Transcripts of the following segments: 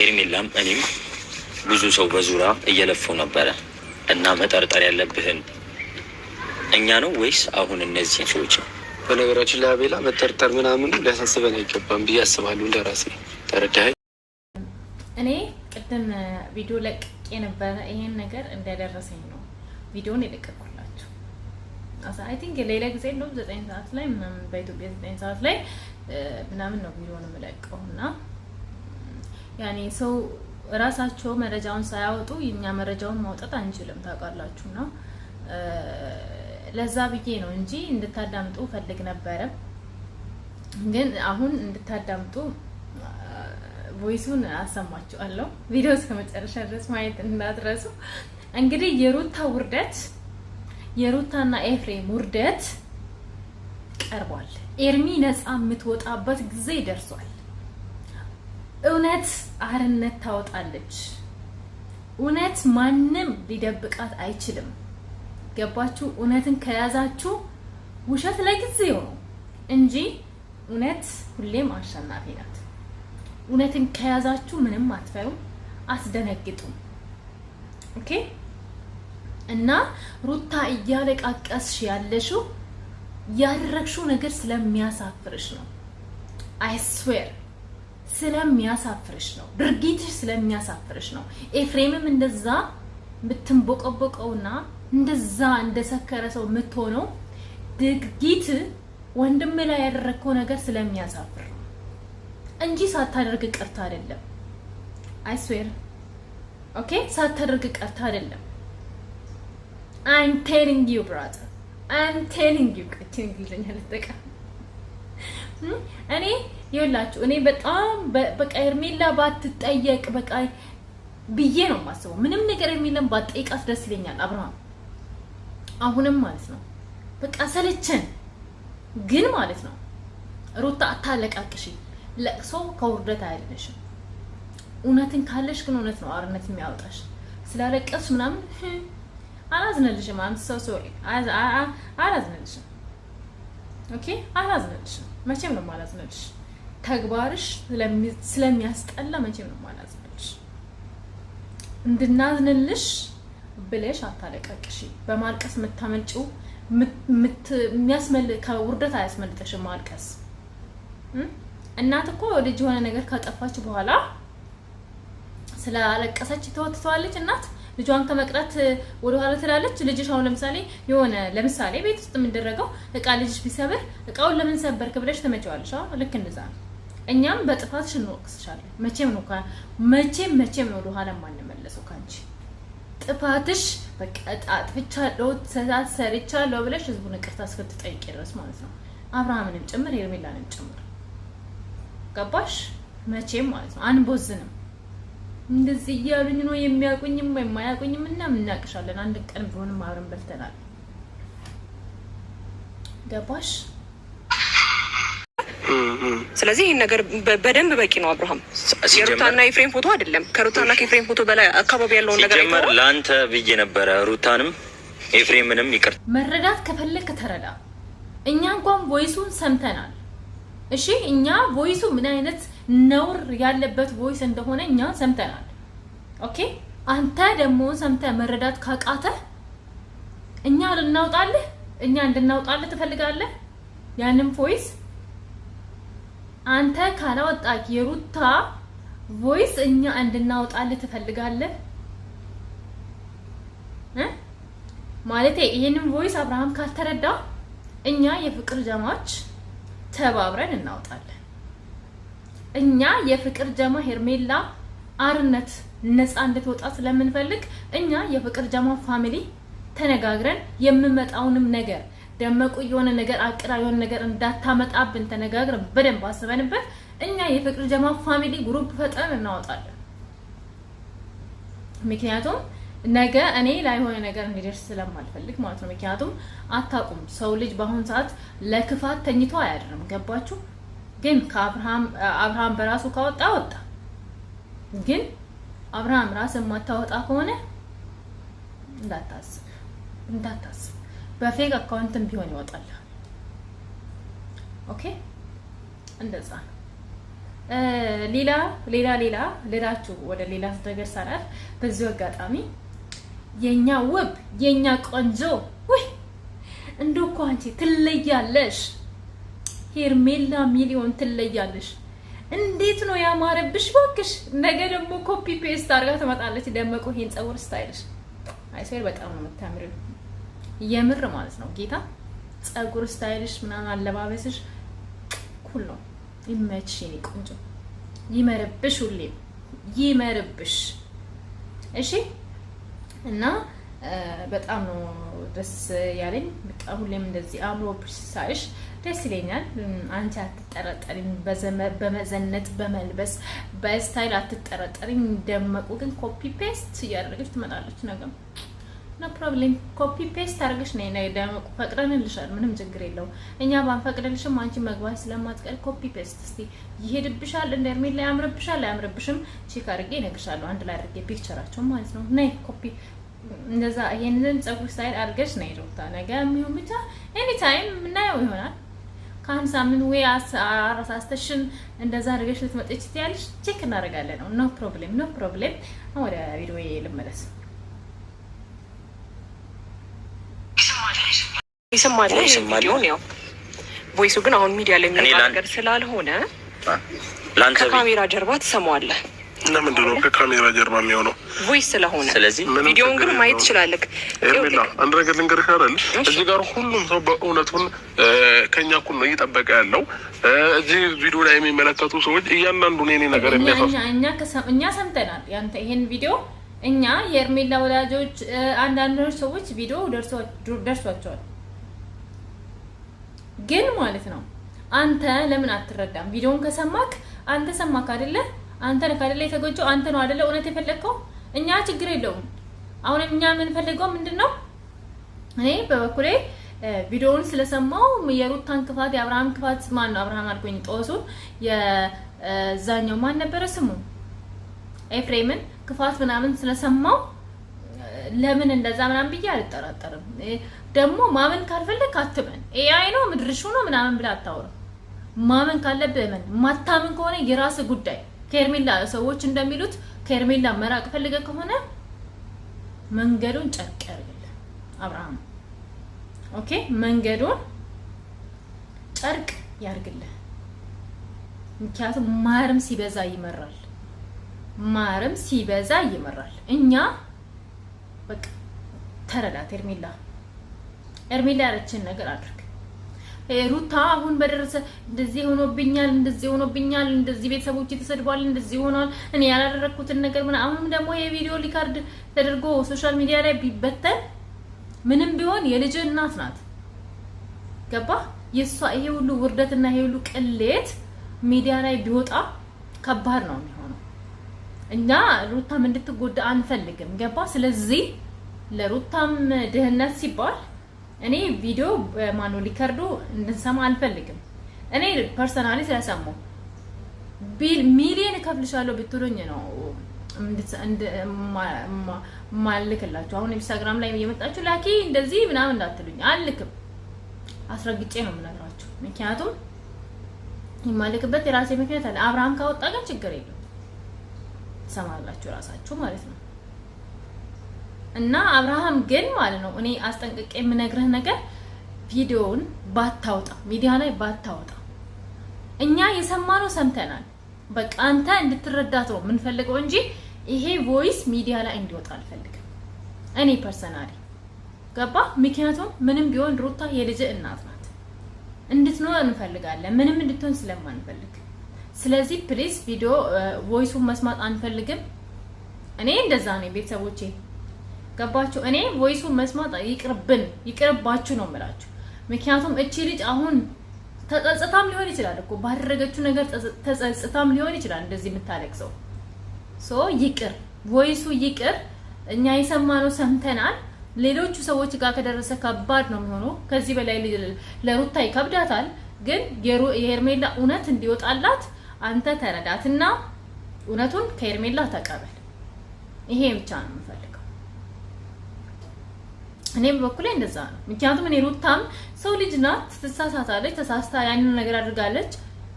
ሄርሜላም እኔም ብዙ ሰው በዙራ እየለፉ ነበረ እና መጠርጠር ያለብህን እኛ ነው ወይስ አሁን እነዚህ ሰዎች ነው? በነገራችን ላይ አቤላ መጠርጠር ምናምን ሊያሳስበን አይገባም ብዬ አስባለሁ። እንደራሴ ተረዳኸኝ? እኔ ቅድም ቪዲዮ ለቅቄ ነበረ። ይሄን ነገር እንደደረሰኝ ነው ቪዲዮን የለቀቅኩላችሁ። አይ ቲንክ ሌላ ጊዜ እንደውም 9 ሰዓት ላይ ምናምን በኢትዮጵያ 9 ሰዓት ላይ ምናምን ነው ቪዲዮን የምለቀውና ያኔ ሰው ራሳቸው መረጃውን ሳያወጡ የኛ መረጃውን ማውጣት አንችልም ታውቃላችሁና ለዛ ብዬ ነው እንጂ እንድታዳምጡ ፈልግ ነበረ። ግን አሁን እንድታዳምጡ ቮይሱን አሰማችኋለሁ። ቪዲዮ እስከ መጨረሻ ድረስ ማየት እንዳትረሱ። እንግዲህ የሩታና ኤፍሬም ውርደት ቀርቧል። ኤርሚ ነፃ የምትወጣበት ጊዜ ደርሷል። እውነት አርነት ታወጣለች። እውነት ማንም ሊደብቃት አይችልም። ገባችሁ? እውነትን ከያዛችሁ ውሸት ለጊዜው ነው እንጂ እውነት ሁሌም አሸናፊ ናት። እውነትን ከያዛችሁ ምንም አትፈሩም፣ አስደነግጡም። ኦኬ። እና ሩታ እያለቃቀስሽ ያለሽው ያደረግሽው ነገር ስለሚያሳፍርሽ ነው። አይ ስዌር ስለሚያሳፍርሽ ነው። ድርጊትሽ ስለሚያሳፍርሽ ነው። ኤፍሬምም እንደዛ ብትንቦቀቦቀውና እንደዛ እንደሰከረ ሰው የምትሆነው ድርጊት ወንድም ላይ ያደረከው ነገር ስለሚያሳፍር ነው እንጂ ሳታደርግ ቀርታ አይደለም። አይ ስዌር ኦኬ፣ ሳታደርግ ቀርታ አይደለም። I'm telling you brother, I'm telling you እንግሊዝኛ ልጠቀም እኔ ይኸውላችሁ እኔ በጣም በቃ ሄርሜላ ባትጠየቅ በቃ ብዬ ነው የማስበው። ምንም ነገር ሄርሜላን ባትጠይቃት ደስ ይለኛል። አብርሃም አሁንም ማለት ነው በቃ ሰለቸን። ግን ማለት ነው ሩታ አታለቃቅሽ። ለቅሶ ከውርደት አይደለሽም። እውነትን ካለሽ ግን እውነት ነው አርነት የሚያወጣሽ። ስላለቀስሽ ምናምን አላዝነልሽም። I'm so sorry አላዝነልሽም። ኦኬ አላዝነልሽም። መቼም ነው ማላዝነልሽ። ተግባርሽ ስለሚያስጠላ መቼም ነው ማላዝነልሽ። እንድናዝንልሽ ብለሽ አታለቃቅሽ። በማልቀስ የምታመልጪው የሚያስመልጥ ከውርደት አያስመልጥሽም ማልቀስ። እናት እኮ ልጅ የሆነ ነገር ካጠፋች በኋላ ስላለቀሰች ተወጥቷለች። እናት ልጇን ከመቅረት ወደ ኋላ ትላለች። ልጅሽ አሁን ለምሳሌ ቤት ውስጥ የምንደረገው እቃ ልጅሽ ቢሰብር እቃውን ለምን ሰበርክ ብለሽ ትመጪዋለሽ። ልክ እንደዛ ነው። እኛም በጥፋትሽ እንወቅስሻለን። መቼም ነው ወደ ኋላ ማንመለሰው ካንቺ ጥፋትሽ። በቃ አጥፍቻለሁ ሰርቻለሁ ብለሽ ህዝቡን ይቅርታ እስክትጠይቂ ድረስ ማለት ነው። አብርሃምንም ጭምር ሄርሜላንም ጭምር ገባሽ? መቼም ማለት ነው አንቦዝንም። እንደዚህ እያሉኝ ነው የሚያቁኝም የማያቁኝም እና እናቅሻለን። አንድ ቀን ቢሆንም አብረን በልተናል። ገባሽ? ስለዚህ ይሄን ነገር በደንብ በቂ ነው። አብርሃም የሩታና የኤፍሬም ፎቶ አይደለም። ከሩታና ከኤፍሬም ፎቶ በላይ አካባቢ ያለውን ነገር ሲጀመር ለአንተ ብዬ ነበረ። ሩታንም ኤፍሬምንም ይቅር መረዳት ከፈለክ ተረዳ። እኛ እንኳን ቮይሱን ሰምተናል። እሺ እኛ ቮይሱ ምን አይነት ነውር ያለበት ቮይስ እንደሆነ እኛ ሰምተናል። ኦኬ አንተ ደግሞ ሰምተህ መረዳት ካቃተ እኛ እንድናውጣልህ ትፈልጋለህ? ያንን ቮይስ አንተ ካላወጣክ የሩታ ቮይስ እኛ እንድናውጣልህ ትፈልጋለህ ማለት? ይሄንን ቮይስ አብርሃም ካልተረዳ እኛ የፍቅር ጀማች ተባብረን እናውጣለን። እኛ የፍቅር ጀማ ሄርሜላ አርነት ነፃ እንድትወጣ ስለምንፈልግ እኛ የፍቅር ጀማ ፋሚሊ ተነጋግረን የምመጣውንም ነገር ደመቁ የሆነ ነገር አቅራ የሆነ ነገር እንዳታመጣብን ተነጋግረን በደንብ አስበንበት እኛ የፍቅር ጀማ ፋሚሊ ግሩፕ ፈጥረን እናወጣለን። ምክንያቱም ነገ እኔ ላይ ሆነ ነገር እንዲደርስ ስለማልፈልግ ማለት ነው። ምክንያቱም አታውቁም፣ ሰው ልጅ በአሁን ሰዓት ለክፋት ተኝቶ አያድርም። ገባችሁ? ግን አብርሃም በራሱ ካወጣ ወጣ። ግን አብርሃም ራስ የማታወጣ ከሆነ እንዳታስብ በፌክ አካውንትም ቢሆን ይወጣል። ኦኬ እንደዛ ነው። ሌላ ልላችሁ ወደ ሌላ ነገር ሳላልፍ በዚሁ አጋጣሚ የኛ ውብ የኛ ቆንጆ ወይ እንደው እኮ አንቺ ትለያለሽ፣ ሄርሜላ ሚሊዮን ትለያለሽ። እንዴት ነው ያማረብሽ ባክሽ። ነገ ደግሞ ኮፒ ፔስት አድርጋ ትመጣለች ደመቁ ይሄን ፀጉር ስታይልሽ። አይሰር በጣም ነው የምታምሪው የምር ማለት ነው። ጌታ ፀጉር ስታይልሽ ምናምን አለባበስሽ ኩል ነው። ይመችሽ የኔ ቆንጆ፣ ይመርብሽ፣ ሁሌም ይመርብሽ። እሺ እና በጣም ነው ደስ ያለኝ። በቃ ሁሌም እንደዚህ አምሮብሽ ሳይሽ ደስ ይለኛል። አንቺ አትጠረጠሪኝ፣ በመዘነጥ በመልበስ በስታይል አትጠረጠሪኝ። ደመቁ ግን ኮፒ ፔስት እያደረገች ትመጣለች ነገር ኖ ፕሮብሌም። ኮፒ ፔስት አድርገሽ ነይ ደመቁ፣ ፈቅደንልሻል፣ ምንም ችግር የለው። እኛ ባንፈቅደልሽም አንቺ መግባት ስለማትቀር ኮፒ ፔስት እስቲ ይሄድብሻል። እንደ ሄርሜላ ያምርብሻል አያምርብሽም ቼክ አድርጌ እነግርሻለሁ። አንድ ላይ አድርጌ ፒክቸራቸው ማለት ነው። ነይ ኮፒ እንደዛ ይሄንን ፀጉር ስታይል አድርገሽ ነይ ሩታ። ነገ የሚሆን ብቻ ኤኒ ታይም ምናየው ይሆናል። ከአንድ ሳምንት ወይ አራሳስተሽን እንደዛ አድርገሽ ልትመጪ ትያለሽ፣ ቼክ እናደርጋለን ነው። ኖ ፕሮብሌም ኖ ፕሮብሌም። ወደ ቪዲዮ ልመለስ። ይሰማል ቪዲዮን ያው ቮይሱ ግን አሁን ሚዲያ ላይ የሚናገር ስላልሆነ ከካሜራ ጀርባ ትሰማዋለህ። እና ምንድነው ከካሜራ ጀርባ የሚሆነው ቮይስ ስለሆነ፣ ስለዚህ ቪዲዮን ግን ማየት ትችላለህ። ኤርሜላ አንድ ነገር ልንገርሽ አይደል፣ እዚህ ጋር ሁሉም ሰው በእውነቱን ከኛ እኩል ነው እየጠበቀ ያለው። እዚህ ቪዲዮ ላይ የሚመለከቱ ሰዎች እያንዳንዱ እኔ ነገር እኛ ሰምተናል። ያንተ ይሄን ቪዲዮ እኛ የኤርሜላ ወዳጆች አንዳንዶች ሰዎች ቪዲዮ ደርሷቸዋል። ግን ማለት ነው አንተ ለምን አትረዳም? ቪዲዮውን ከሰማክ አንተ ሰማክ አይደለ? አንተ ነህ አይደለ የተጎጀው? አንተ ነው አይደለ እውነት የፈለግከው? እኛ ችግር የለውም። አሁን እኛ የምንፈልገው ምንድነው? እኔ በበኩሌ ቪዲዮውን ስለሰማው የሩታን ክፋት የአብርሃም ክፋት ማን ነው አብርሃም አልኩኝ፣ ጦሱን የዛኛው ማን ነበረ ስሙ ኤፍሬምን ክፋት ምናምን ስለሰማው ለምን እንደዛ ምናምን ብዬ አልጠራጠርም። ደግሞ ማመን ካልፈለክ አትመን። ኤአይ ነው ምድርሹ ነው ምናምን ብለህ አታውራ። ማመን ካለብህ እመን። ማታመን ከሆነ የራስ ጉዳይ። ከኤርሜላ ሰዎች እንደሚሉት ከኤርሜላ መራቅ ፈልገህ ከሆነ መንገዱን ጨርቅ ያርግልህ አብርሃም። ኦኬ መንገዱን ጨርቅ ያርግልህ። ምክንያቱም ማርም ሲበዛ ይመራል። ማርም ሲበዛ ይመራል። እኛ በቃ ተረዳት። ኤርሜላ ያለችን ነገር አድርግ። ሩታ አሁን በደረሰ እንደዚህ ሆኖብኛል፣ እንደዚህ ቤተሰቦች ተሰድቧል፣ እንደዚህ ሆኗል፣ እኔ ያላደረኩትን ነገር ምን። አሁንም ደግሞ የቪዲዮ ሪካርድ ተደርጎ ሶሻል ሚዲያ ላይ ቢበተን ምንም ቢሆን የልጅ እናት ናት። ገባ? የሷ ይሄ ሁሉ ውርደትና ይሄ ሁሉ ቅሌት ሚዲያ ላይ ቢወጣ ከባድ ነው የሚሆነው። እኛ ሩታም እንድትጎዳ አንፈልግም። ገባ? ስለዚህ ለሩታም ድህነት ሲባል እኔ ቪዲዮ ማኑ ሊከርዶ እንድንሰማ አልፈልግም። እኔ ፐርሰናሊ ስለሰማው ሚሊየን ከፍልሻለሁ ብትሉኝ ነው ማልክላችሁ። አሁን ኢንስታግራም ላይ እየመጣችሁ ላኪ እንደዚህ ምናምን እንዳትሉኝ፣ አልክም። አስረግጬ ነው የምነግራችሁ። ምክንያቱም የማልክበት የራሴ ምክንያት አለ። አብርሃም ካወጣ ግን ችግር የለም፣ ትሰማላችሁ ራሳችሁ ማለት ነው። እና አብርሃም ግን ማለት ነው እኔ አስጠንቅቄ የምነግርህ ነገር ቪዲዮውን ባታወጣ፣ ሚዲያ ላይ ባታወጣ። እኛ የሰማነው ሰምተናል። በቃ አንተ እንድትረዳት ነው የምንፈልገው እንጂ ይሄ ቮይስ ሚዲያ ላይ እንዲወጣ አልፈልግም እኔ ፐርሰናሊ። ገባ? ምክንያቱም ምንም ቢሆን ሩታ የልጅ እናት ናት፣ እንድትኖር እንፈልጋለን፣ ምንም እንድትሆን ስለማንፈልግ። ስለዚህ ፕሊዝ ቪዲዮ ቮይሱን መስማት አንፈልግም። እኔ እንደዛ ነው ቤተሰቦቼ። ገባችሁ? እኔ ቮይሱን መስማት ይቅርባችሁ ነው የምላችሁ። ምክንያቱም እቺ ልጅ አሁን ተጸጽታም ሊሆን ይችላል እኮ ባደረገችው ነገር ተጸጽታም ሊሆን ይችላል እንደዚህ የምታለቅሰው። ይቅር፣ ቮይሱ ይቅር። እኛ የሰማነው ሰምተናል። ሌሎቹ ሰዎች ጋር ከደረሰ ከባድ ነው የሚሆነው። ከዚህ በላይ ለሩታ ይከብዳታል። ግን የሄርሜላ እውነት እንዲወጣላት አንተ ተረዳትና እውነቱን ከሄርሜላ ተቀበል። ይሄ ብቻ ነው የምፈልገው። እኔ በበኩሌ እንደዛ ነው። ምክንያቱም እኔ ሩታም ሰው ልጅ ናት፣ ትሳሳታለች። ተሳስታ ያንን ነገር አድርጋለች።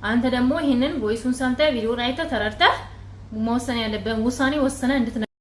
አንተ ደግሞ ይሄንን ቮይሱን ሰምተህ ቪዲዮን አይተህ ተረድተህ መወሰን ያለብህን ውሳኔ ወሰነህ